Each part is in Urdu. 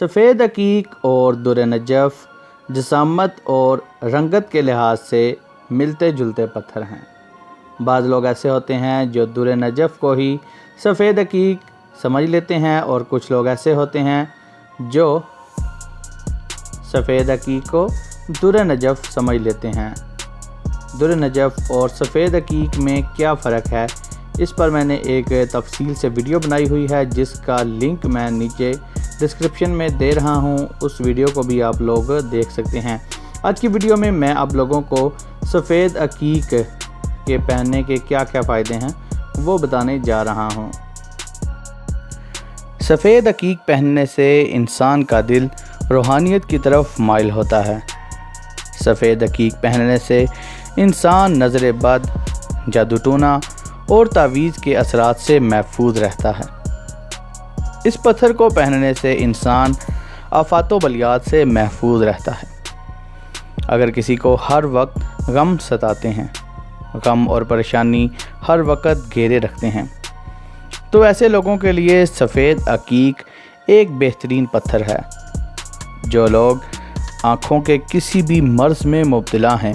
سفید عقیق اور در نجف جسامت اور رنگت کے لحاظ سے ملتے جلتے پتھر ہیں۔ بعض لوگ ایسے ہوتے ہیں جو در نجف کو ہی سفید عقیق سمجھ لیتے ہیں، اور کچھ لوگ ایسے ہوتے ہیں جو سفید عقیق کو در نجف سمجھ لیتے ہیں۔ در نجف اور سفید عقیق میں کیا فرق ہے، اس پر میں نے ایک تفصیل سے ویڈیو بنائی ہوئی ہے، جس کا لنک میں نیچے ڈسکرپشن میں دے رہا ہوں، اس ویڈیو کو بھی آپ لوگ دیکھ سکتے ہیں۔ آج کی ویڈیو میں میں آپ لوگوں کو سفید عقیق کے پہننے کے کیا کیا فائدے ہیں وہ بتانے جا رہا ہوں۔ سفید عقیق پہننے سے انسان کا دل روحانیت کی طرف مائل ہوتا ہے۔ سفید عقیق پہننے سے انسان نظر بد، جادو ٹونا اور تعویذ کے اثرات سے محفوظ رہتا ہے۔ اس پتھر کو پہننے سے انسان آفات و بلیات سے محفوظ رہتا ہے۔ اگر کسی کو ہر وقت غم ستاتے ہیں، غم اور پریشانی ہر وقت گھیرے رکھتے ہیں، تو ایسے لوگوں کے لیے سفید عقیق ایک بہترین پتھر ہے۔ جو لوگ آنکھوں کے کسی بھی مرض میں مبتلا ہیں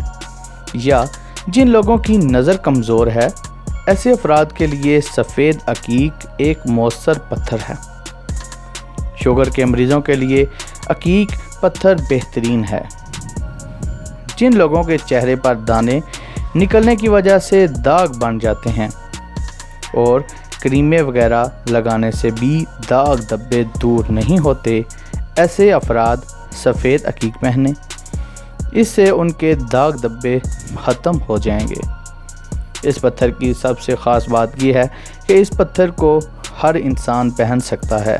یا جن لوگوں کی نظر کمزور ہے، ایسے افراد کے لیے سفید عقیق ایک مؤثر پتھر ہے۔ شوگر کے مریضوں کے لیے عقیق پتھر بہترین ہے۔ جن لوگوں کے چہرے پر دانے نکلنے کی وجہ سے داغ بن جاتے ہیں اور کریمیں وغیرہ لگانے سے بھی داغ دھبے دور نہیں ہوتے، ایسے افراد سفید عقیق پہنیں، اس سے ان کے داغ دھبے ختم ہو جائیں گے۔ اس پتھر کی سب سے خاص بات یہ ہے کہ اس پتھر کو ہر انسان پہن سکتا ہے۔